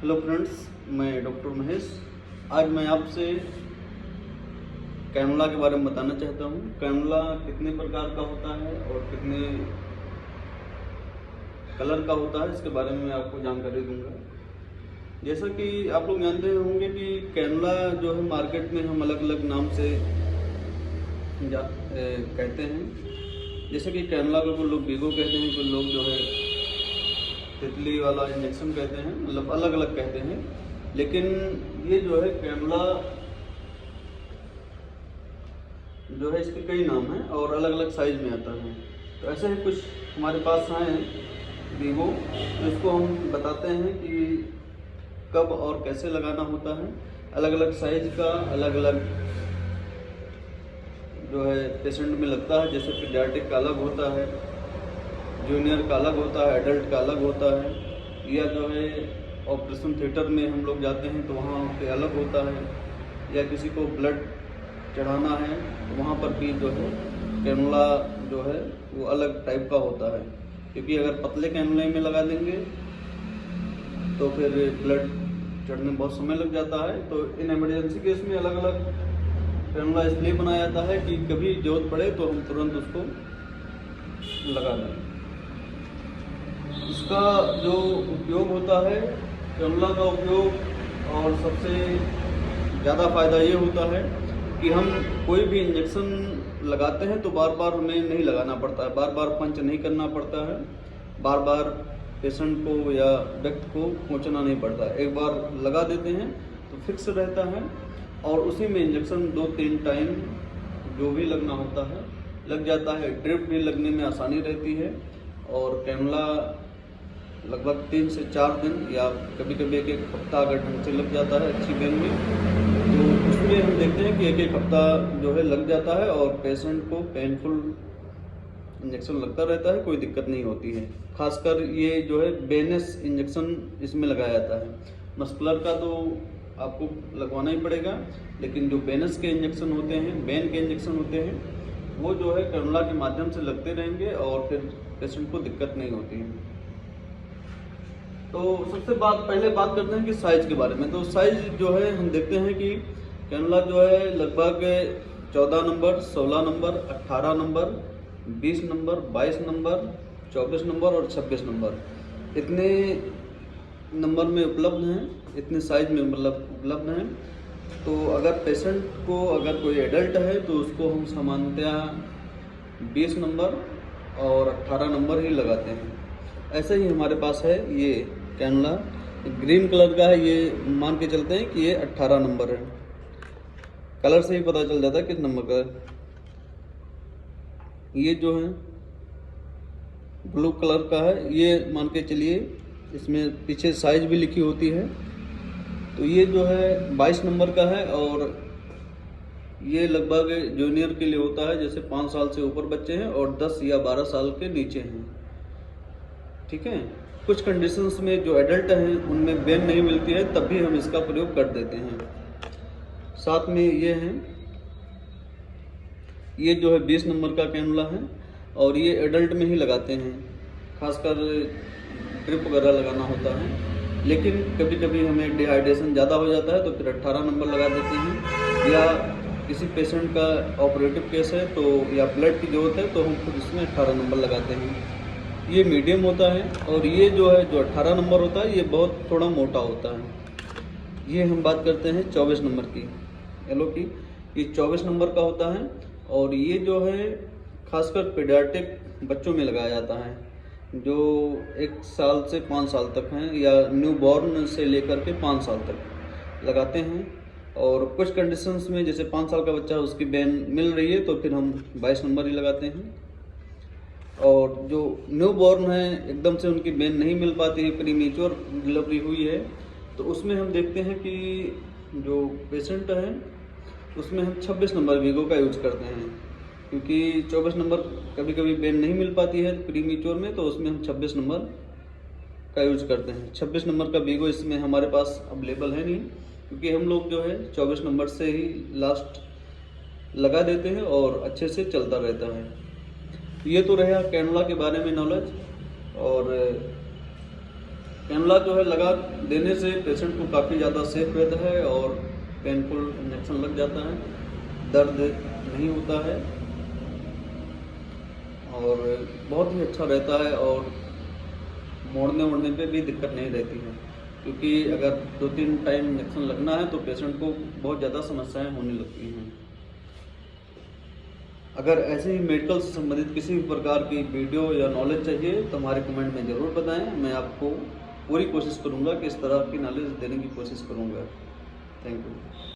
Hello friends, मैं doctor Mahesh. आज मैं आपसे कैनुला के बारे में बताना चाहता हूँ। कैनुला कितने प्रकार का होता है और कितने कलर का होता है, इसके बारे में मैं आपको जानकारी दूंगा। जैसा कि आप लोग जानते होंगे कि कैनुला जो है मार्केट में हम अलग अलग नाम से कहते हैं। जैसे कि कैनुला को कुछ लोग वीगो कहते हैं, कुछ लोग जो है तितली वाला इंजेक्शन कहते हैं, मतलब अलग अलग कहते हैं। लेकिन ये जो है कैनुला जो है इसके कई नाम हैं और अलग अलग साइज में आता है। तो ऐसे ही कुछ हमारे पास हैं वीगो, तो इसको हम बताते हैं कि कब और कैसे लगाना होता है। अलग अलग साइज का अलग अलग जो है पेशेंट में लगता है। जैसे पीडियाट्रिक का अलग होता है, जूनियर का अलग होता है, एडल्ट का अलग होता है, या जो है ऑपरेशन थिएटर में हम लोग जाते हैं तो वहाँ पे अलग होता है, या किसी को ब्लड चढ़ाना है तो वहाँ पर भी जो है कैनुला जो है वो अलग टाइप का होता है। क्योंकि अगर पतले कैनुले में लगा देंगे तो फिर ब्लड चढ़ने में बहुत समय लग जाता है। तो इन इमरजेंसी केस में अलग अलग कैनुला इसलिए बनाया जाता है कि कभी जरूरत पड़े तो हम तुरंत उसको लगा दें। इसका जो उपयोग होता है, कैनुला का उपयोग और सबसे ज़्यादा फ़ायदा ये होता है कि हम कोई भी इंजेक्शन लगाते हैं तो बार बार हमें नहीं लगाना पड़ता है, बार बार पंच नहीं करना पड़ता है, बार बार पेशेंट को या व्यक्ति को पहुंचना नहीं पड़ता है। एक बार लगा देते हैं तो फिक्स रहता है और उसी में इंजेक्शन 2-3 टाइम जो भी लगना होता है लग जाता है। ड्रिप भी लगने में आसानी रहती है और कैनुला लगभग 3 से 4 दिन या कभी कभी एक हफ्ता अगर ढंग से लग जाता है अच्छी वेन में, तो उसमें हम देखते हैं कि एक हफ्ता जो है लग जाता है और पेशेंट को पेनफुल इंजेक्शन लगता रहता है, कोई दिक्कत नहीं होती है। खासकर ये जो है वेनस इंजेक्शन इसमें लगाया जाता है। मस्कुलर का तो आपको लगवाना ही पड़ेगा, लेकिन जो वेनस के इंजेक्शन होते हैं, वेन के इंजेक्शन होते हैं, वो जो है कैनुला के माध्यम से लगते रहेंगे और फिर पेशेंट को दिक्कत नहीं होती है। तो सबसे पहले बात करते हैं कि साइज के बारे में। तो साइज जो है हम देखते हैं कि कैनुला जो है लगभग 14 number, 16 number, 18 number, 20 number, 22 number, 24 number और 26 नंबर, इतने नंबर में उपलब्ध हैं, इतने साइज में मतलब उपलब्ध हैं। तो अगर पेशेंट को अगर कोई एडल्ट है तो उसको हम सामान्यतः 20 नंबर और 18 नंबर ही लगाते हैं। ऐसे ही हमारे पास है ये कैनुला, ग्रीन कलर का है। ये मान के चलते हैं कि ये 18 नंबर है, कलर से ही पता चल जाता है किस नंबर का है। ये जो है ब्लू कलर का है, ये मान के चलिए, इसमें पीछे साइज भी लिखी होती है। तो ये जो है 22 नंबर का है और ये लगभग जूनियर के लिए होता है, जैसे 5 साल से ऊपर बच्चे हैं और 10 या 12 साल के नीचे हैं। ठीक है, कुछ कंडीशंस में जो एडल्ट हैं उनमें वेन नहीं मिलती है, तब भी हम इसका प्रयोग कर देते हैं। साथ में ये हैं, ये जो है 20 नंबर का कैनुला है और ये एडल्ट में ही लगाते हैं, खासकर ड्रिप वगैरह लगाना होता है। लेकिन कभी कभी हमें डिहाइड्रेशन ज़्यादा हो जाता है तो फिर 18 नंबर लगा देते हैं, या किसी पेशेंट का ऑपरेटिव केस है तो या ब्लड की ज़रूरत है तो हम खुद इसमें 18 नंबर लगाते हैं। ये मीडियम होता है और ये जो है जो 18 नंबर होता है ये बहुत थोड़ा मोटा होता है। ये हम बात करते हैं 24 नंबर की, एलो की। ये 24 नंबर का होता है और ये जो है खासकर पीडियाट्रिक बच्चों में लगाया जाता है, जो 1 साल से 5 साल तक हैं या न्यू बॉर्न से लेकर के 5 साल तक लगाते हैं। और कुछ कंडीशंस में जैसे 5 साल का बच्चा उसकी वेन मिल रही है तो फिर हम 22 नंबर ही लगाते हैं। और जो न्यू बॉर्न है एकदम से उनकी वेन नहीं मिल पाती है, प्रीमेच्योर डिलीवरी हुई है, तो उसमें हम देखते हैं कि जो पेशेंट है उसमें हम 26 नंबर वीगो का यूज करते हैं। क्योंकि 24 नंबर कभी कभी वेन नहीं मिल पाती है प्रीमेच्योर में, तो उसमें हम 26 नंबर का यूज करते हैं। 26 नंबर का वीगो इसमें हमारे पास अवेलेबल है नहीं, क्योंकि हम लोग जो है 24 नंबर से ही लास्ट लगा देते हैं और अच्छे से चलता रहता है। ये तो रहा कैनुला के बारे में नॉलेज। और कैनुला जो है लगा देने से पेशेंट को काफ़ी ज़्यादा सेफ रहता है और पेनफुल इंजेक्शन लग जाता है, दर्द नहीं होता है और बहुत ही अच्छा रहता है और मोड़ने पे भी दिक्कत नहीं रहती है, क्योंकि अगर 2-3 टाइम इंजेक्शन लगना है तो पेशेंट को बहुत ज़्यादा समस्याएं होने लगती हैं। अगर ऐसे ही मेडिकल से संबंधित किसी भी प्रकार की वीडियो या नॉलेज चाहिए तो हमारे कमेंट में ज़रूर बताएं। मैं आपको पूरी कोशिश करूंगा कि इस तरह की नॉलेज देने की कोशिश करूंगा। Thank you.